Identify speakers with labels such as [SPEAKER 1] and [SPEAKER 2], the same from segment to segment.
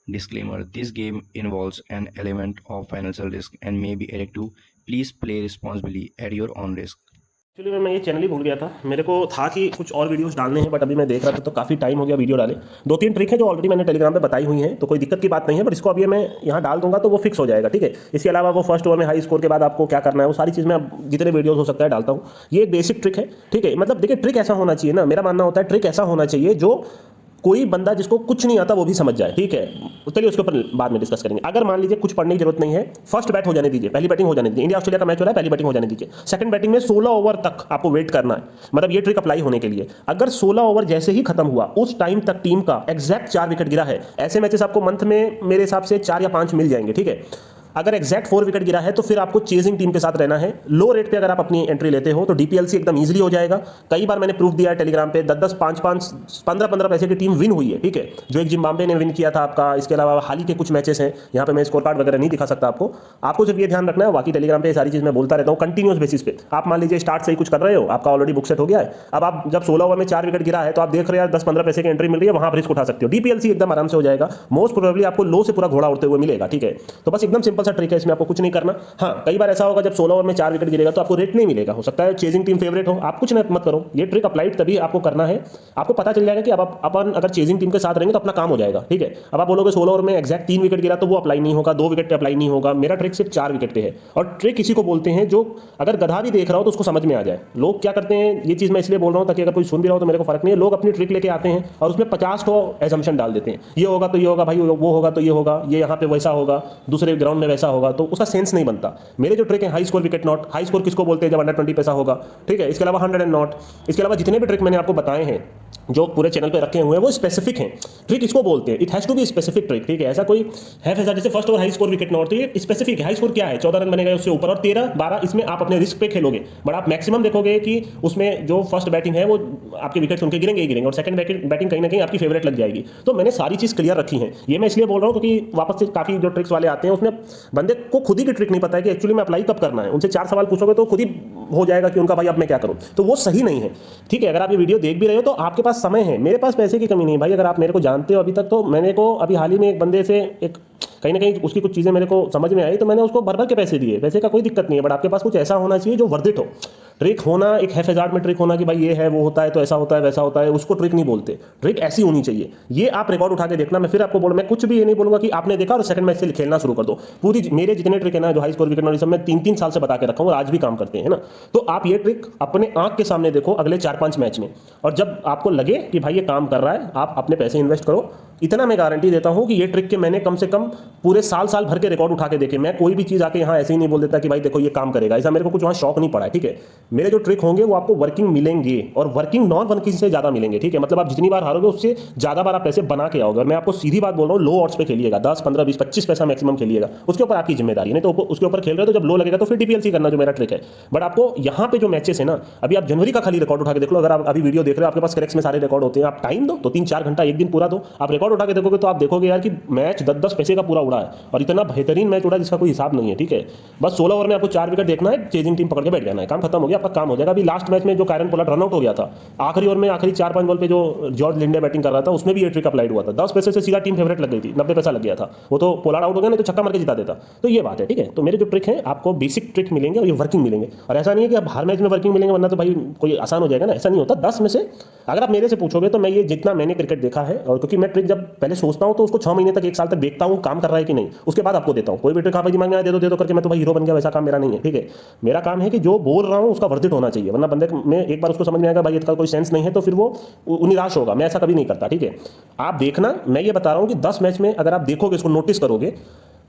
[SPEAKER 1] Disclaimer: this game involves an element of financial risk and may be addictive. Please play responsibly at your own risk.
[SPEAKER 2] Actually मैं ये channel ही भूल गया था। मेरे को था कि कुछ और वीडियोस डालने हैं, बट अभी मैं देख रहा था तो काफ़ी टाइम हो गया वीडियो डाले। 2-3 ट्रिक है जो ऑलरेडी मैंने टेलीग्राम पे बताई हुई हैं, तो कोई दिक्कत की बात नहीं है, बट इसको अभी मैं यहाँ डाल दूंगा तो वो फिक्स हो जाएगा, ठीक है। इसके अलावा वो फर्स्ट ओवर में हाई स्कोर के बाद आपको क्या करना है, वो सारी चीज़ मैं अब जितने वीडियोस हो सकता है डालता हूँ। ये एक बेसिक ट्रिक है, ठीक है। मतलब देखिए, ट्रिक ऐसा होना चाहिए ना, मेरा मानना होता है ट्रिक ऐसा होना चाहिए जो कोई बंदा जिसको कुछ नहीं आता वो भी समझ जाए, ठीक है। चलिए उसके ऊपर बाद में डिस्कस करेंगे। अगर मान लीजिए कुछ पढ़ने की जरूरत नहीं है, फर्स्ट बैट हो जाने दीजिए, पहली बैटिंग हो जाने दीजिए। इंडिया ऑस्ट्रेलिया का मैच हो रहा है, पहली बैटिंग हो जाने दीजिए। सेकंड बैटिंग में 16 ओवर तक आपको वेट करना है, मतलब ये ट्रिक अप्लाई होने के लिए। अगर 16 ओवर जैसे ही खत्म हुआ, उस टाइम तक टीम का एग्जैक्ट 4 विकेट गिरा है। ऐसे मैचेस आपको मंथ में मेरे हिसाब से 4 या 5 मिल जाएंगे, ठीक है। अगर एग्जैक्ट 4 विकेट गिरा है तो फिर आपको चेजिंग टीम के साथ रहना है। लो रेट पे अगर आप अपनी एंट्री लेते हो तो डीपीएलसी एकदम इजीली हो जाएगा। कई बार मैंने प्रूफ दिया है टेलीग्राम पे, 10-10, 5-5, 15-15 पैसे की टीम विन हुई है, ठीक है। जो एक जिम्बाब्वे ने विन किया था आपका। इसके अलावा हाल ही के कुछ मैचेस हैं, यहाँ पे मैं स्कोर कार्ड वगैरह नहीं दिखा सकता आपको सिर्फ ये ध्यान रखना है। बाकी टेलीग्राम पे सारी चीज़ मैं बोलता रहता हूँ कंटिन्यूस बेसिस पे। आप मान लीजिए स्टार्ट से ही कुछ कर रहे हो, आपका ऑलरेडी बुक सेट हो गया है। अब आप जब 16 ओवर में 4 विकेट गिरा है तो आप देख रहे हैं 10-15 पैसे की एंट्री मिल रही है, वहां आप रिस्क उठा सकते हो। डीपीएलसी एकदम आराम से हो जाएगा। मोस्ट प्रोबेबली आपको लो से पूरा घोड़ा उड़ते हुए मिलेगा, ठीक है। तो बस एकदम सिंपल सा ट्रिक है, इसमें आपको कुछ नहीं करना। हाँ, कई बार ऐसा होगा जब 16 ओवर में 4 विकेट गिरेगा तो आपको रेट नहीं मिलेगा, हो सकता है चेजिंग टीम फेवरेट हो। आप कुछ मत करो, ये ट्रिक अप्लाइड तभी आपको करना है। आपको पता चल जाएगा कि अब अपन अगर चेजिंग टीम के साथ रहेंगे तो अपना काम हो जाएगा, ठीक है। अब आप बोलोगे 16 ओवर में एग्जैक्ट 3 विकेट गिरा तो वो अप्लाई नहीं होगा, 2 विकेट पे अप्लाई नहीं होगा। मेरा ट्रिक सिर्फ 4 विकेट पे है। और ट्रिक किसी को बोलते हैं जो अगर गधा भी देख रहा हो तो उसको समझ में आ जाए। लोग क्या करते हैं, ये चीज मैं इसलिए बोल रहा हूं ताकि अगर कोई सुन भी रहा हो तो मेरे को फर्क नहीं है। लोग अपनी ट्रिक लेके आते हैं और उसमें 50 को एजम्पशन डाल देते हैं, ये होगा तो ये होगा भाई, वो होगा तो ये होगा, ये यहाँ पे वैसा होगा, दूसरे ग्राउंड में वैसा होगा, तो उसका सेंस नहीं बनता। मेरे जो ट्रिक है, high score wicket not, high score किसको बोलते हैं जब अंडर 20 पैसा होगा, ठीक है। इसके अलावा 100 एंड नॉट, इसके अलावा जितने भी ट्रिक मैंने आपको बताए हैं जो पूरे चैनल पे रखे हुए हैं वो स्पेसिफिक हैं। ट्रिक इसको बोलते हैं, it has to be specific trick, ठीक है। ऐसा कोई है फैसा जैसे first over high score wicket not, तो ये स्पेसिफिक है। हाई स्कोर क्या है, 14 रन बनेगा उससे ऊपर, और 13-12 इसमें आप अपने रिस्क पे खेलोगे, बट आप मैक्सिमम देखोगे कि उसमें जो फर्स्ट बैटिंग है वो आपके विकेट उनके गिरेंगे ही गिरेंगे, और सेकंड बैटिंग कहीं ना कहीं आपकी फेवरेट लग जाएगी। तो मैंने सारी चीज क्लियर रखी है। ये मैं इसलिए बोल रहा हूँ क्योंकि वापस से काफी जो ट्रिक्स वाले आते हैं उसमें बंदे को खुद ही की ट्रिक नहीं पता है कि एक्चुअली में अप्लाई कब करना है। उनसे 4 सवाल पूछोगे तो खुद ही हो जाएगा कि उनका भाई अब मैं क्या करूं, तो वो सही नहीं है, ठीक है। अगर आप ये वीडियो देख भी रहे हो तो आपके पास समय है, मेरे पास पैसे की कमी नहीं भाई। अगर आप मेरे को जानते हो अभी तक, तो मैंने को अभी हाल ही में एक बंदे से एक कहीं ना कहीं उसकी कुछ चीजें मेरे को समझ में आई तो मैंने उसको भर भर के पैसे दिए। पैसे का कोई दिक्कत नहीं है, बट आपके पास कुछ ऐसा होना चाहिए जो वर्थ इट हो। ट्रिक होना एक हैफेजार्ड में ट्रिक होना कि भाई ये है वो होता है तो ऐसा होता है वैसा होता है, उसको ट्रिक नहीं बोलते। ट्रिक ऐसी होनी चाहिए। ये आप रिकॉर्ड उठा के देखना। मैं फिर आपको बोल, मैं कुछ भी ये नहीं बोलूंगा कि आपने देखा और सेकंड मैच से खेलना शुरू कर दो। पूरी मेरे जितने ट्रिक है ना जो हाई स्कोर विकेट नॉट, सब मैं 3-3 साल से बता के रखा हूं और आज भी काम करते हैं ना। तो आप ये ट्रिक अपने आंख के सामने देखो अगले 4-5 मैच में, और जब आपको लगे कि भाई ये काम कर रहा है, आप अपने पैसे इन्वेस्ट करो। इतना मैं गारंटी देता हूं कि ये ट्रिक के मैंने कम से कम पूरे साल भर के रिकॉर्ड उठा के देखे। मैं कोई भी चीज आके यहाँ ऐसे ही नहीं बोल देता कि भाई देखो ये काम करेगा, ऐसा मेरे को कुछ वहां शौक नहीं पड़ा है, ठीक है। मेरे जो ट्रिक होंगे वो आपको वर्किंग मिलेंगे, और वर्किंग नॉन वर्किंग से ज्यादा मिलेंगे, ठीक है। मतलब आप जितनी बार हारोगे उससे ज्यादा बार आप पैसे बना के आओगे। और मैं आपको सीधी बात बोल रहा हूँ, लो ऑड्स पे खेलिएगा, 10, 15, 20, 25 पैसा मैक्सिमम खेलिएगा, उसके ऊपर आपकी जिम्मेदारी नहीं। तो उसके ऊपर खेल रहे हो तो जब लो लगेगा तो फिर डीपीएलसी करना, जो मेरा ट्रिक है। बट आपको यहाँ पे जो मैचेस है ना, अभी आप जनवरी का खाली रिकॉर्ड उठा के देख लो। अगर आप अभी वीडियो देख रहे हो, आपके पास करेक्ट में सारे रिकॉर्ड होते हैं, आप टाइम दो तो 3-4 घंटा एक दिन पूरा दो, आप रिकॉर्ड उठा के देखोगे तो आप देखोगे यार कि मैच 10-10 पैसे का पूरा उड़ा है, और इतना बेहतरीन मैच उड़ा जिसका कोई हिसाब नहीं है, ठीक है। बस 16 ओवर में आपको 4 विकेट देखना है, चेजिंग टीम पकड़ के बैठ जाना है, काम खत्म हो गया, आपका काम हो जाएगा। अभी लास्ट मैच में जो कायरन पोलार्ड रन आउट हो गया था आखिरी ओवर में, आखिरी 4-5 बॉल पे जो जॉर्ज लिंडे बैटिंग कर रहा था, उसमें भी ये ट्रिक अप्लाइड हुआ था। 10 पैसे से सीधा टीम फेवरेट लग गई थी, 90 पैसा लग गया था। वो तो पोलार्ड आउट हो गया, नहीं तो छक्का मार के जिता देता। तो ये बात है, ठीक है। तो मेरे जो ट्रिक है आपको बेसिक ट्रिक मिलेंगे और ये वर्किंग मिलेंगे, और ऐसा नहीं है कि अब हर मैच में वर्किंग मिलेंगे वरना तो भाई कोई आसान हो जाएगा ना, ऐसा नहीं होता। 10 में से अगर आप मेरे से पूछोगे तो मैं ये जितना मैंने क्रिकेट देखा है, और क्योंकि मैं ट्रिक जब पहले सोचता हूं तो उसको 6 महीने तक 1 साल तक देखता हूं काम कर रहा है कि नहीं, उसके बाद आपको देता हूं। कोई भी ट्रिक आप दिमाग में दे दो करके मैं तो भाई हीरो बन गया, वैसा काम मेरा नहीं है, ठीक है। मेरा काम है कि जो बोल रहा हूं उसका वर्थ इट होना चाहिए, वरना बंदे में एक बार उसको समझ में आएगा भाई इसका कोई सेंस नहीं है तो फिर वो निराश होगा। मैं ऐसा कभी नहीं करता, ठीक है। आप देखना, मैं ये बता रहा हूं कि 10 मैच में अगर आप देखोगे, इसको नोटिस करोगे,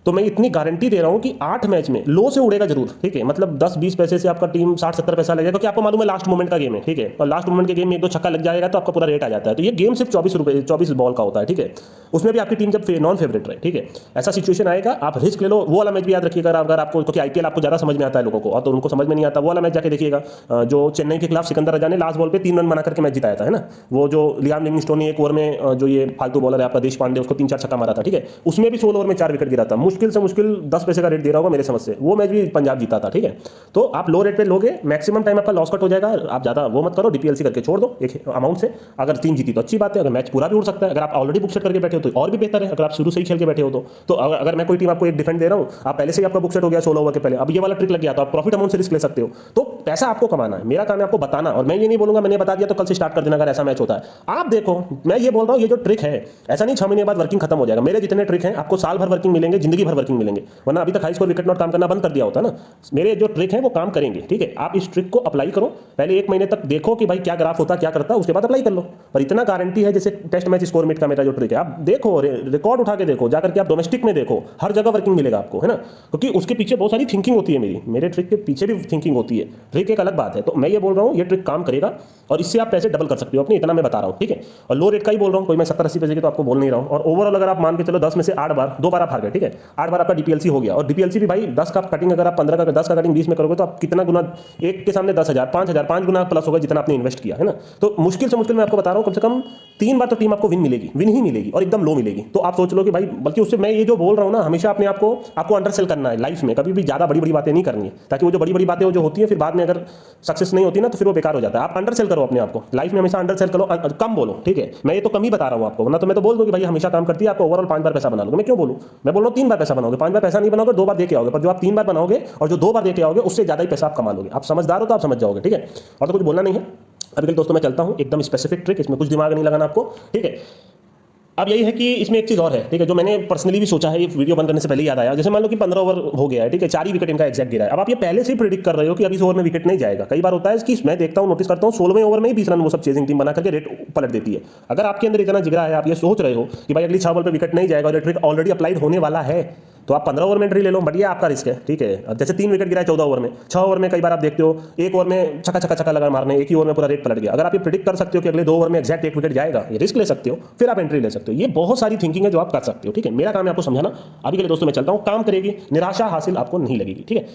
[SPEAKER 2] तो मैं इतनी गारंटी दे रहा हूं कि 8 मैच में लो से उड़ेगा जरूर, ठीक है। मतलब 10-20 पैसे से आपका टीम 60-70 पैसा लगेगा, क्योंकि आपको मालूम है लास्ट मोमेंट का गेम है, ठीक है। और लास्ट मोमेंट के गेम में 1-2 छक्का लग जाएगा तो आपका पूरा रेट आ जाता है। तो ये गेम सिर्फ 24 बॉल का होता है, ठीक है। उसमें भी आपकी टीम जब नॉन फेवरेट रहे, ठीक है, ऐसा सिचुएशन आएगा, आप रिस्क ले लो। वो वाला मैच भी याद रखिएगा अगर आपको, क्योंकि आईपीएल आपको ज्यादा समझ में आता है लोगों को, और तो उनको समझ में नहीं आता। वो वाला मैच जाके देखिएगा जो चेन्नई के खिलाफ सिकंदर रजा ने लास्ट बॉल पे 3 रन बना करके मैच जिताया था, है ना। वो जो लियाम लिविंगस्टोन ने एक ओवर में जो ये फालतू बॉलर है आपका देश पांडे, उसको 3-4 छक्का मारा था, ठीक है। उसमें भी 16 ओवर में 4 विकेट गिरा था। मुश्किल से मुश्किल 10 पैसे का रेट दे रहा होगा मेरे समझ से, वो मैच भी पंजाब जीता था, ठीक है। तो आप लो रेट पे लोगे, मैक्सिमम टाइम आपका लॉस कट हो जाएगा, आप ज़्यादा वो मत करो, डीपीएलसी करके छोड़ दो एक अमाउंट से। अगर टीम जीती तो अच्छी बात है, अगर मैच पूरा भी उड़ सकता है। अगर आप ऑलरेडी बुक सेट करके बैठे हो तो और भी बेहतर है, अगर आप शुरू से ही खेल के बैठे हो तो अगर मैं कोई टीम आपको एक डिफेंड दे रहा हूँ, आप पहले से ही आपका बुक सेट हो गया 16 ओवर के पहले, अब ये वाला ट्रिक लग गया तो आप प्रॉफिट अमाउंट से रिस्क ले सकते हो। तो पैसा आपको कमाना है, मेरा काम है आपको बताना, और मैं ये नहीं बोलूंगा मैंने बता दिया तो कल से स्टार्ट कर देना अगर ऐसा मैच होता है। आप देखो, मैं ये बोल रहा हूँ ये जो ट्रिक है, ऐसा नहीं 6 महीने बाद वर्किंग खत्म हो जाएगा। मेरे जितने ट्रिक हैं आपको साल भर वर्किंग मिलेंगे, जिंदगी भर वर्किंग मिलेंगे, वरना अभी तक हाई स्कोर विकेट नॉट काम करना बंद कर दिया होता ना। मेरे जो ट्रिक है वो काम करेंगे, ठीक है। आप इस ट्रिक को अप्लाई करो, पहले 1 महीने तक देखो कि भाई क्या ग्राफ होता क्या करता, उसके बाद अप्लाई कर लो। पर इतना गारंटी है, जैसे टेस्ट मैच स्कोर मीट का मेरा जो ट्रिक है, आप देखो, रिकॉर्ड उठा के देखो, जाकर के आप डोमेस्टिक में देखो, हर जगह वर्किंग मिलेगा आपको, है ना। क्योंकि उसके पीछे बहुत सारी थिंकिंग होती है, मेरे ट्रिक के पीछे भी थिंकिंग होती है। ट्रिक एक अलग बात है, तो मैं ये बोल रहा हूँ ये ट्रिक काम करेगा और इससे आप पैसे डबल कर सकते हो अपने, इतना मैं बता रहा हूँ, ठीक है। और लो रेट का ही बोल रहा हूँ, कोई मैं 70-80 पैसे की तो आपको बोल नहीं रहा हूँ। और ओवरऑल अगर आप मान के चलो 10 में से 8 बार, 2 बार आप हार गए, ठीक है, 8 बार आपका डीपीएलसी हो गया। और डीपीएलसी भी भाई 10 का कटिंग, अगर आप 15 का 10 का कटिंग 20 में करोगे तो आप कितना गुना, एक के सामने 10,000, 5,000, 5 गुना प्लस होगा जितना आपने इन्वेस्ट किया, है ना। तो मुश्किल से मुश्किल मैं आपको बता रहा हूँ कम से कम 3 बार तो टीम आपको विन मिलेगी, विन ही मिलेगी, और एकदम लो मिलेगी। तो आप सोच लो कि भाई, बल्कि उससे मैं ये जो बोल रहा हूँ ना, हमेशा अपने आपको अंडर सेल करना है लाइफ में, कभी भी ज़्यादा बड़ी बड़ी बातें नहीं करनी है, ताकि वो जो बड़ी बड़ी बातें जो होती है फिर बाद में अगर सक्सेस नहीं होती ना तो फिर वो बेकार हो जाता है। आप अंडर सेल करो अपने आपको लाइफ में, हमेशा अंडर सेल करो, कम बोलो, ठीक है। मैं ये तो कम ही बता रहा हूँ आपको, वरना तो मैं तो बोल दूँ कि भाई हमेशा काम करती है, आपको ओवरऑल 5 बार पैसा बना लोगे। मैं क्यों बोलूँ, मैं बोल रहा हूँ 3 बार पैसा बनाओगे, 5 बार पैसा नहीं बनाओगे, 2 बार दे के आओगे। पर जो आप 3 बार बनाओगे और जो 2 बार दे के आओगे, उससे ज़्यादा ही पैसा आप कमा लोगे। आप समझदार हो तो आप समझ जाओगे, ठीक है। और तो कुछ बोलना नहीं है अभी के लिए दोस्तों, मैं चलता हूँ। एकदम स्पेसिफिक ट्रिक, इसमें कुछ दिमाग नहीं लगाना आपको, ठीक है। अब यही है कि इसमें एक चीज़ और है, ठीक है, जो मैंने पर्सनली भी सोचा है, ये वीडियो बंद करने से पहले याद आया। जैसे मान लो कि 15 ओवर हो गया है, ठीक है, 4 ही विकेट इनका एग्जैक्ट गिरा है। अब आप ये पहले से ही प्रेडिक्ट कर रहे हो कि अभी इस ओवर में विकेट नहीं जाएगा। कई बार होता है कि मैं देखता हूँ, नोटिस करता हूँ 16वें ओवर में ही 20 रन वो सब चेजिंग टीम बना करके रेट पलट देती है। अगर आपके अंदर इतना जिगरा है, आप ये सोच रहे हो कि भाई अगली 6 बॉल पर विकेट नहीं जाएगा और ये ट्रिक ऑलरेडी अप्लाइड होने वाला है, तो आप 15 ओवर में एंट्री ले लो, बढ़िया आपका रिस्क है, ठीक है। अब जैसे 3 विकेट गिरा है 14 ओवर में, 6 ओवर में कई बार आप देखते हो 1 ओवर में छक्का लगा मारने, एक ही ओवर में पूरा रेट पलट गया। अगर आप ये प्रेडिक्ट कर सकते हो कि अगले 2 ओवर में एक्जैक्ट 1 विकेट जाएगा, ये रिस्क ले सकते हो, फिर आप एंट्री ले सकते हो। ये बहुत सारी थिंकिंग है जो आप कर सकते हो, ठीक है। मेरा काम है आपको समझाना। अभी के लिए दोस्तों मैं चलता हूँ, काम करेगी, निराशा हासिल आपको नहीं लगेगी, ठीक है।